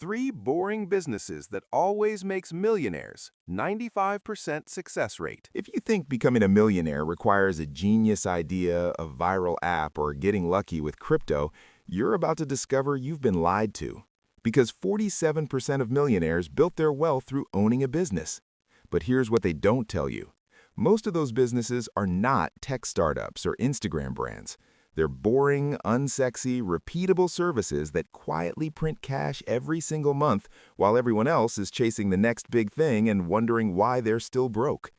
Three boring businesses that always makes millionaires. 95% success rate. If you think becoming a millionaire requires a genius idea, a viral app, or getting lucky with crypto, you're about to discover you've been lied to. Because 47% of millionaires built their wealth through owning a business. But here's what they don't tell you. Most of those businesses are not tech startups or Instagram brands. They're boring, unsexy, repeatable services that quietly print cash every single month while everyone else is chasing the next big thing and wondering why they're still broke.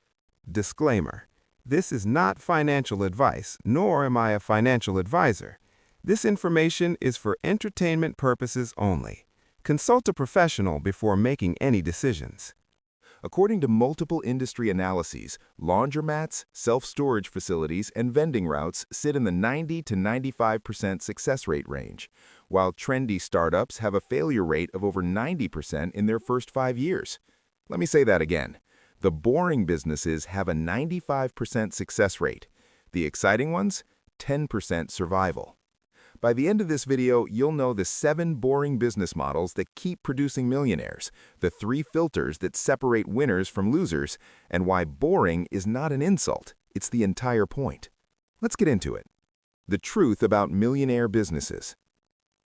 Disclaimer: this is not financial advice, nor am I a financial advisor. This information is for entertainment purposes only. Consult a professional before making any decisions. According to multiple industry analyses, laundromats, self-storage facilities, and vending routes sit in the 90 to 95% success rate range, while trendy startups have a failure rate of over 90% in their first 5 years. Let me say that again. The boring businesses have a 95% success rate. The exciting ones, 10% survival. By the end of this video, you'll know the 7 boring business models that keep producing millionaires, the 3 filters that separate winners from losers, and why boring is not an insult, it's the entire point. Let's get into it. The truth about millionaire businesses.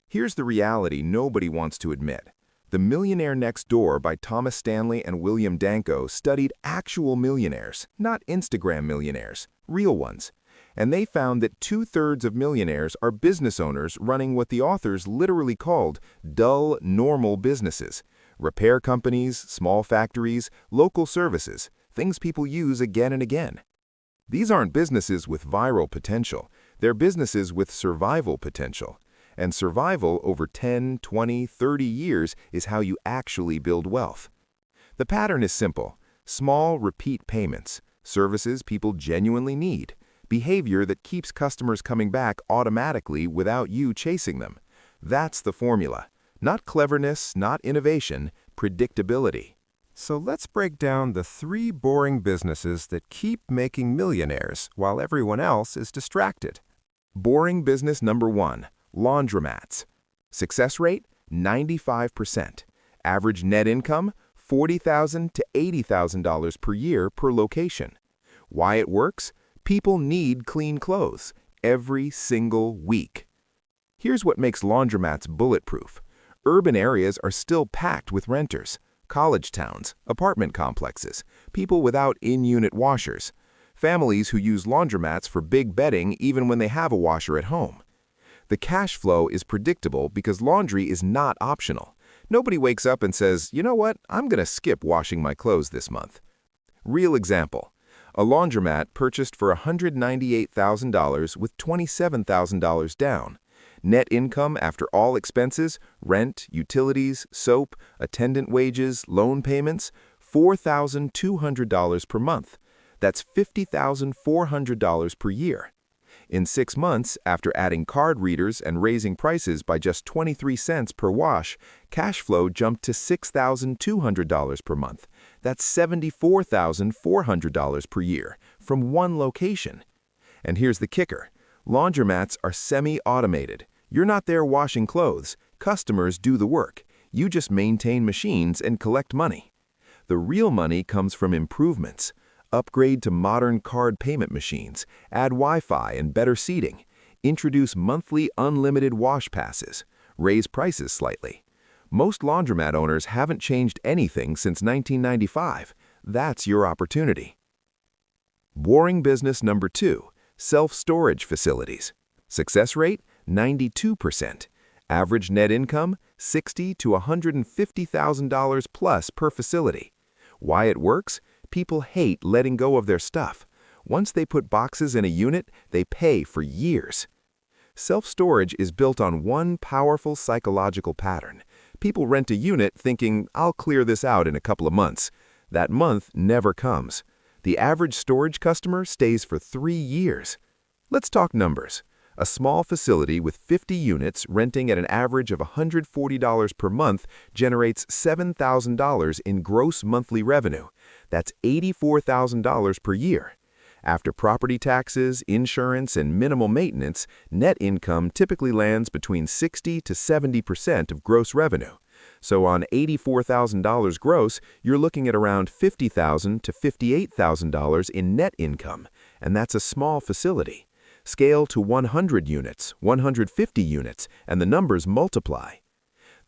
Here's the reality nobody wants to admit. The Millionaire Next Door by Thomas Stanley and William Danko studied actual millionaires, not Instagram millionaires, real ones. And they found that 2/3 of millionaires are business owners running what the authors literally called dull, normal businesses. Repair companies, small factories, local services, things people use again and again. These aren't businesses with viral potential. They're businesses with survival potential. And survival over 10, 20, 30 years is how you actually build wealth. The pattern is simple. Small, repeat payments, services people genuinely need. Behavior that keeps customers coming back automatically without you chasing them. That's the formula. Not cleverness, not innovation, predictability. So let's break down the 3 boring businesses that keep making millionaires while everyone else is distracted. Boring business number 1, laundromats. Success rate, 95%. Average net income, $40,000 to $80,000 per year per location. Why it works? People need clean clothes every single week. Here's what makes laundromats bulletproof. Urban areas are still packed with renters, college towns, apartment complexes, people without in-unit washers, families who use laundromats for big bedding even when they have a washer at home. The cash flow is predictable because laundry is not optional. Nobody wakes up and says, you know what, I'm going to skip washing my clothes this month. Real example. A laundromat purchased for $198,000 with $27,000 down. Net income after all expenses, rent, utilities, soap, attendant wages, loan payments, $4,200 per month. That's $50,400 per year. In 6 months, after adding card readers and raising prices by just 23 cents per wash, cash flow jumped to $6,200 per month. That's $74,400 per year from one location. And here's the kicker. Laundromats are semi-automated. You're not there washing clothes. Customers do the work. You just maintain machines and collect money. The real money comes from improvements. Upgrade to modern card payment machines, add Wi-Fi and better seating, introduce monthly unlimited wash passes, raise prices slightly. Most laundromat owners haven't changed anything since 1995. That's your opportunity. Boring business number 2, self-storage facilities. Success rate, 92%. Average net income, $60,000 to $150,000 plus per facility. Why it works? People hate letting go of their stuff. Once they put boxes in a unit, they pay for years. Self-storage is built on one powerful psychological pattern. People rent a unit thinking, I'll clear this out in a couple of months. That month never comes. The average storage customer stays for 3 years. Let's talk numbers. A small facility with 50 units renting at an average of $140 per month generates $7,000 in gross monthly revenue. That's $84,000 per year. After property taxes, insurance, and minimal maintenance, net income typically lands between 60 to 70% of gross revenue. So on $84,000 gross, you're looking at around $50,000 to $58,000 in net income, and that's a small facility. Scale to 100 units, 150 units, and the numbers multiply.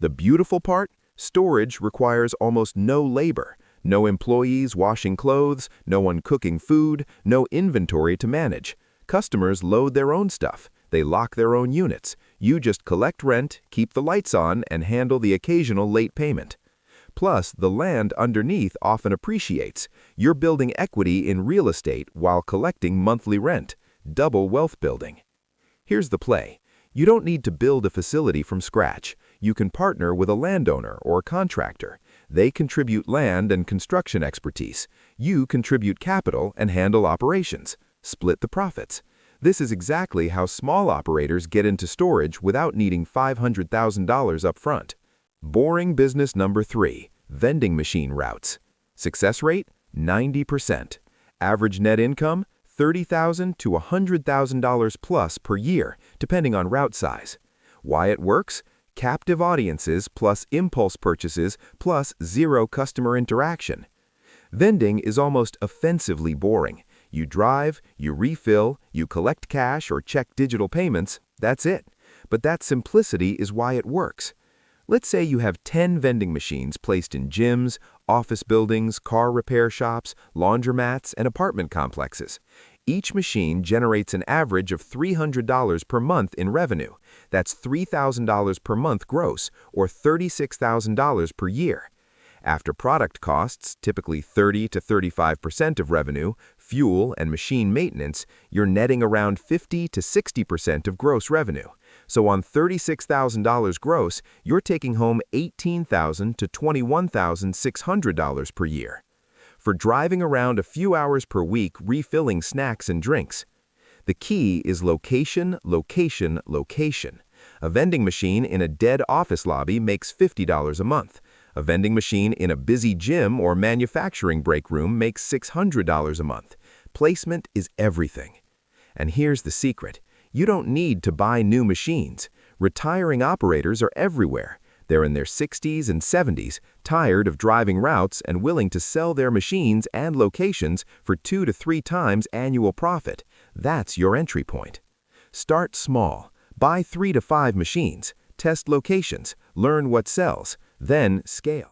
The beautiful part? Storage requires almost no labor. No employees washing clothes, no one cooking food, no inventory to manage. Customers load their own stuff. They lock their own units. You just collect rent, keep the lights on, and handle the occasional late payment. Plus, the land underneath often appreciates. You're building equity in real estate while collecting monthly rent. Double wealth building. Here's the play. You don't need to build a facility from scratch. You can partner with a landowner or contractor. They contribute land and construction expertise. You contribute capital and handle operations. Split the profits. This is exactly how small operators get into storage without needing $500,000 up front. Boring business number 3, vending machine routes. Success rate, 90%. Average net income, $30,000 to $100,000 plus per year, depending on route size. Why it works? Captive audiences plus impulse purchases plus zero customer interaction. Vending is almost offensively boring. You drive, you refill, you collect cash or check digital payments, that's it. But that simplicity is why it works. Let's say you have 10 vending machines placed in gyms, office buildings, car repair shops, laundromats, and apartment complexes. Each machine generates an average of $300 per month in revenue. That's $3,000 per month gross, or $36,000 per year. After product costs, typically 30 to 35% of revenue, fuel, and machine maintenance, you're netting around 50 to 60% of gross revenue. So on $36,000 gross, you're taking home $18,000 to $21,600 per year. For driving around a few hours per week refilling snacks and drinks. The key is location, location, location. A vending machine in a dead office lobby makes $50 a month. A vending machine in a busy gym or manufacturing break room makes $600 a month. Placement is everything. And here's the secret. You don't need to buy new machines. Retiring operators are everywhere. They're in their 60s and 70s, tired of driving routes and willing to sell their machines and locations for 2 to 3 times annual profit. That's your entry point. Start small. Buy 3 to 5 machines. Test locations. Learn what sells. Then scale.